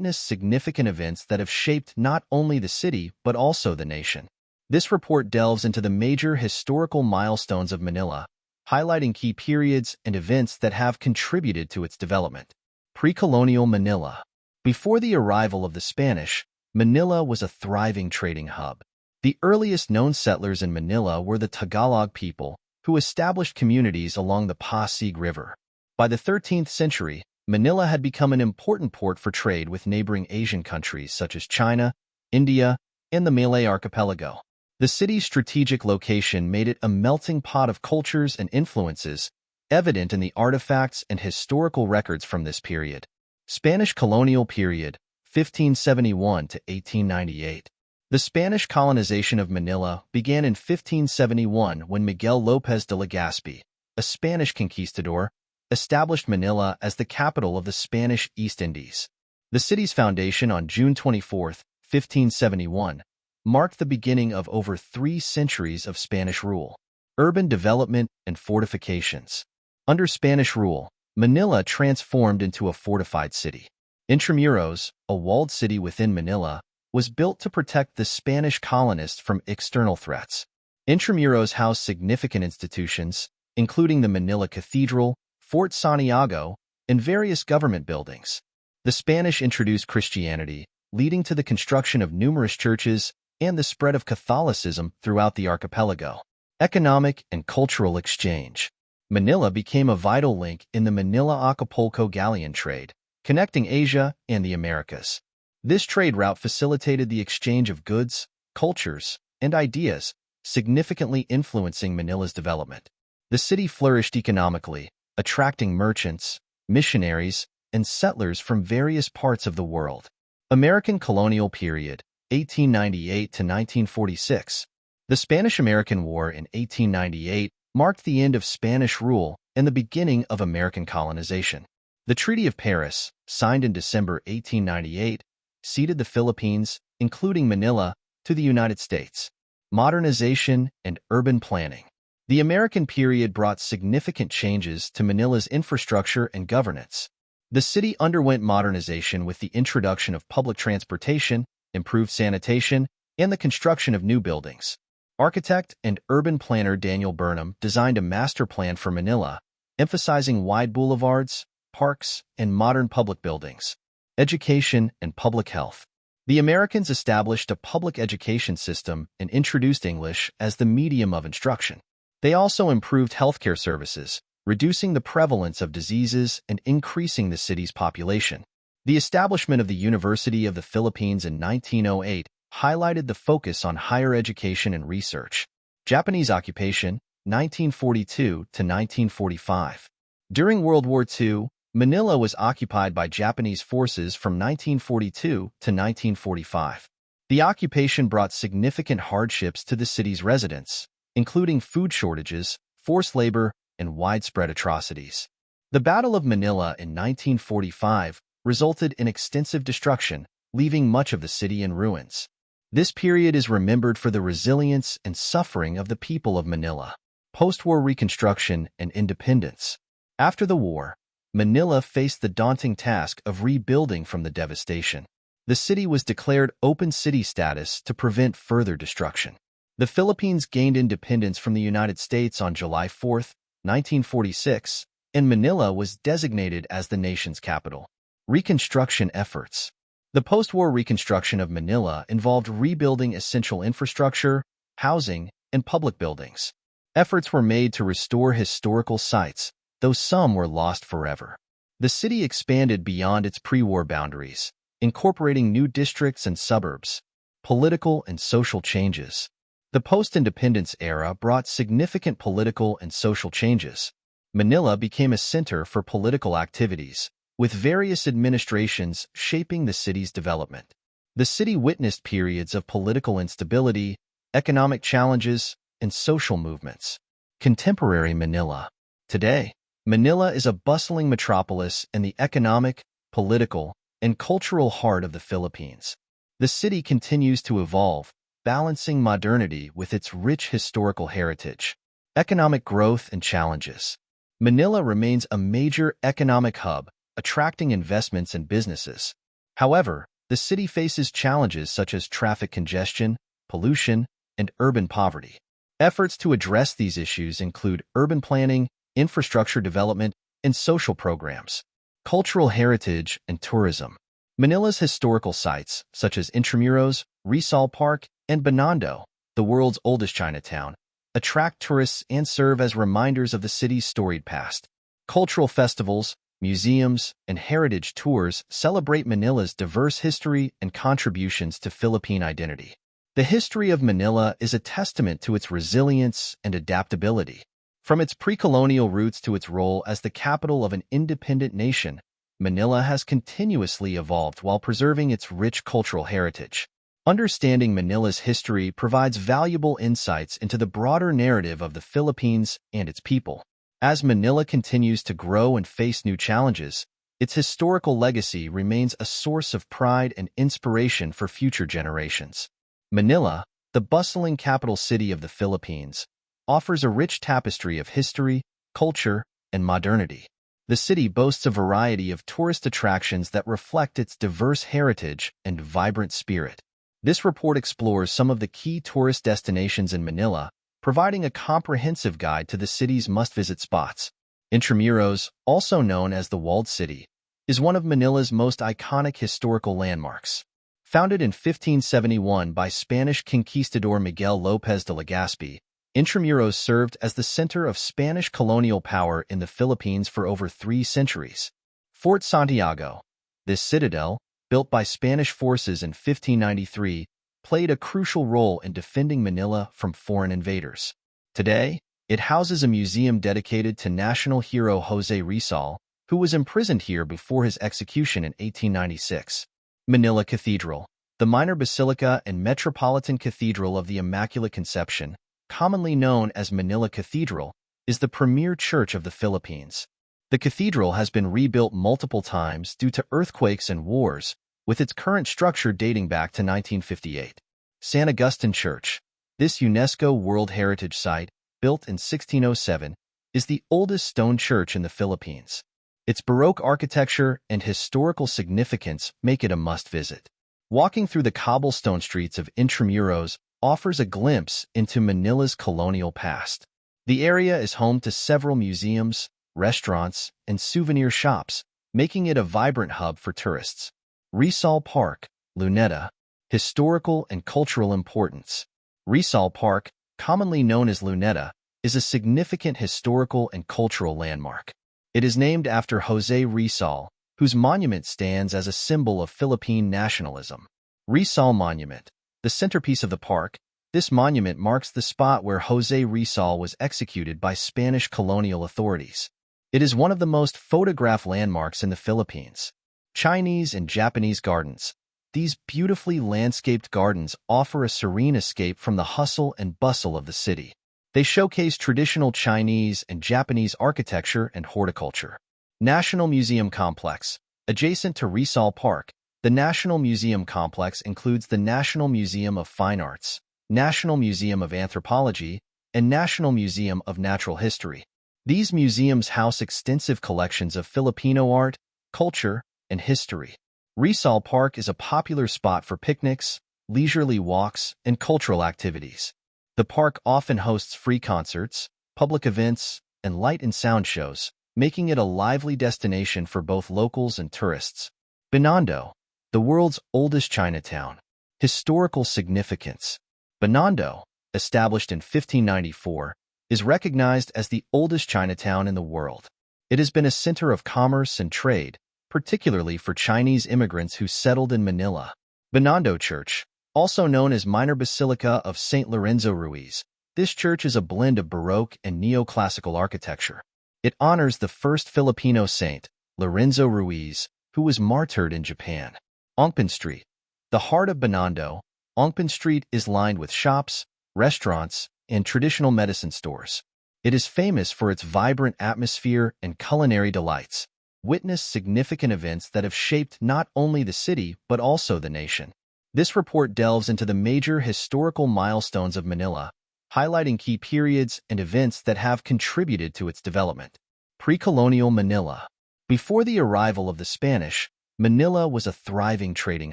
witnessed significant events that have shaped not only the city but also the nation. This report delves into the major historical milestones of Manila, highlighting key periods and events that have contributed to its development. Pre-colonial Manila. Before the arrival of the Spanish, Manila was a thriving trading hub. The earliest known settlers in Manila were the Tagalog people, who established communities along the Pasig River. By the 13th century, Manila had become an important port for trade with neighboring Asian countries such as China, India, and the Malay archipelago. The city's strategic location made it a melting pot of cultures and influences, evident in the artifacts and historical records from this period. Spanish colonial period, 1571 to 1898. The Spanish colonization of Manila began in 1571 when Miguel López de Legazpi, a Spanish conquistador, established Manila as the capital of the Spanish East Indies. The city's foundation on June 24, 1571, marked the beginning of over 3 centuries of Spanish rule. Urban development and fortifications. Under Spanish rule, Manila transformed into a fortified city. Intramuros, a walled city within Manila, was built to protect the Spanish colonists from external threats. Intramuros housed significant institutions, including the Manila Cathedral, Fort Santiago, and various government buildings. The Spanish introduced Christianity, leading to the construction of numerous churches and the spread of Catholicism throughout the archipelago. Economic and cultural exchange. Manila became a vital link in the Manila-Acapulco galleon trade, connecting Asia and the Americas. This trade route facilitated the exchange of goods, cultures, and ideas, significantly influencing Manila's development. The city flourished economically, attracting merchants, missionaries, and settlers from various parts of the world. American colonial period, 1898 to 1946. The Spanish-American War in 1898 marked the end of Spanish rule and the beginning of American colonization. The Treaty of Paris, signed in December 1898, ceded the Philippines, including Manila, to the United States. Modernization and urban planning. The American period brought significant changes to Manila's infrastructure and governance. The city underwent modernization with the introduction of public transportation, improved sanitation, and the construction of new buildings. Architect and urban planner Daniel Burnham designed a master plan for Manila, emphasizing wide boulevards, parks, and modern public buildings. Education and public health. The Americans established a public education system and introduced English as the medium of instruction. They also improved healthcare services, reducing the prevalence of diseases and increasing the city's population. The establishment of the University of the Philippines in 1908 highlighted the focus on higher education and research. Japanese occupation, 1942 to 1945. During World War II, Manila was occupied by Japanese forces from 1942 to 1945. The occupation brought significant hardships to the city's residents, including food shortages, forced labor, and widespread atrocities. The Battle of Manila in 1945 resulted in extensive destruction, leaving much of the city in ruins. This period is remembered for the resilience and suffering of the people of Manila. Post-war reconstruction and independence. After the war, Manila faced the daunting task of rebuilding from the devastation. The city was declared open city status to prevent further destruction. The Philippines gained independence from the United States on July 4, 1946, and Manila was designated as the nation's capital. Reconstruction efforts. The post-war reconstruction of Manila involved rebuilding essential infrastructure, housing, and public buildings. Efforts were made to restore historical sites, though some were lost forever. The city expanded beyond its pre-war boundaries, incorporating new districts and suburbs. Political and social changes. The post-independence era brought significant political and social changes. Manila became a center for political activities, with various administrations shaping the city's development. The city witnessed periods of political instability, economic challenges, and social movements. Contemporary Manila. Today, Manila is a bustling metropolis in the economic, political, and cultural heart of the Philippines. The city continues to evolve, balancing modernity with its rich historical heritage. Economic growth and challenges. Manila remains a major economic hub, attracting investments and businesses. However, the city faces challenges such as traffic congestion, pollution, and urban poverty. Efforts to address these issues include urban planning, infrastructure development, and social programs. Cultural heritage and tourism. Manila's historical sites, such as Intramuros, Rizal Park, and Binondo, the world's oldest Chinatown, attract tourists and serve as reminders of the city's storied past. Cultural festivals, museums, and heritage tours celebrate Manila's diverse history and contributions to Philippine identity. The history of Manila is a testament to its resilience and adaptability. From its pre-colonial roots to its role as the capital of an independent nation, Manila has continuously evolved while preserving its rich cultural heritage. Understanding Manila's history provides valuable insights into the broader narrative of the Philippines and its people. As Manila continues to grow and face new challenges, its historical legacy remains a source of pride and inspiration for future generations. Manila, the bustling capital city of the Philippines, offers a rich tapestry of history, culture, and modernity. The city boasts a variety of tourist attractions that reflect its diverse heritage and vibrant spirit. This report explores some of the key tourist destinations in Manila, providing a comprehensive guide to the city's must-visit spots. Intramuros, also known as the Walled City, is one of Manila's most iconic historical landmarks. Founded in 1571 by Spanish conquistador Miguel López de Legazpi, Intramuros served as the center of Spanish colonial power in the Philippines for over 3 centuries. Fort Santiago. This citadel, built by Spanish forces in 1593, played a crucial role in defending Manila from foreign invaders. Today, it houses a museum dedicated to national hero José Rizal, who was imprisoned here before his execution in 1896. Manila Cathedral. The minor basilica and metropolitan cathedral of the Immaculate Conception, commonly known as Manila Cathedral, is the premier church of the Philippines. The cathedral has been rebuilt multiple times due to earthquakes and wars, with its current structure dating back to 1958. San Agustin Church. This UNESCO World Heritage Site, built in 1607, is the oldest stone church in the Philippines. Its Baroque architecture and historical significance make it a must-visit. Walking through the cobblestone streets of Intramuros offers a glimpse into Manila's colonial past. The area is home to several museums, restaurants, and souvenir shops, making it a vibrant hub for tourists. Rizal Park, Luneta. Historical and cultural importance. Rizal Park, commonly known as Luneta, is a significant historical and cultural landmark. It is named after José Rizal, whose monument stands as a symbol of Philippine nationalism. Rizal Monument. The centerpiece of the park, this monument marks the spot where José Rizal was executed by Spanish colonial authorities. It is one of the most photographed landmarks in the Philippines. Chinese and Japanese gardens. These beautifully landscaped gardens offer a serene escape from the hustle and bustle of the city. They showcase traditional Chinese and Japanese architecture and horticulture. National Museum Complex. Adjacent to Rizal Park, the National Museum Complex includes the National Museum of Fine Arts, National Museum of Anthropology, and National Museum of Natural History. These museums house extensive collections of Filipino art, culture, and history. Rizal Park is a popular spot for picnics, leisurely walks, and cultural activities. The park often hosts free concerts, public events, and light and sound shows, making it a lively destination for both locals and tourists. Binondo, the world's oldest Chinatown. Historical significance. Binondo, established in 1594, is recognized as the oldest Chinatown in the world. It has been a center of commerce and trade, particularly for Chinese immigrants who settled in Manila. Binondo Church, also known as Minor Basilica of St. Lorenzo Ruiz, this church is a blend of Baroque and neoclassical architecture. It honors the first Filipino saint, Lorenzo Ruiz, who was martyred in Japan. Ongpin Street. The heart of Binondo, Ongpin Street is lined with shops, restaurants, and traditional medicine stores. It is famous for its vibrant atmosphere and culinary delights. Witness significant events that have shaped not only the city but also the nation. This report delves into the major historical milestones of Manila, highlighting key periods and events that have contributed to its development. Pre-colonial Manila. Before the arrival of the Spanish, Manila was a thriving trading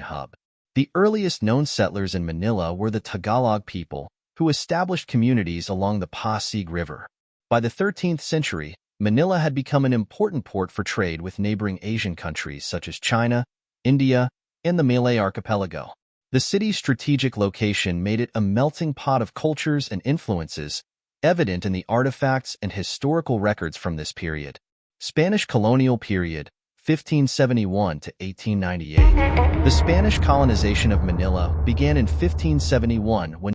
hub. The earliest known settlers in Manila were the Tagalog people, who established communities along the Pasig River. By the 13th century, Manila had become an important port for trade with neighboring Asian countries such as China, India, and the Malay archipelago. The city's strategic location made it a melting pot of cultures and influences, evident in the artifacts and historical records from this period. Spanish colonial period, 1571 to 1898. The Spanish colonization of Manila began in 1571 when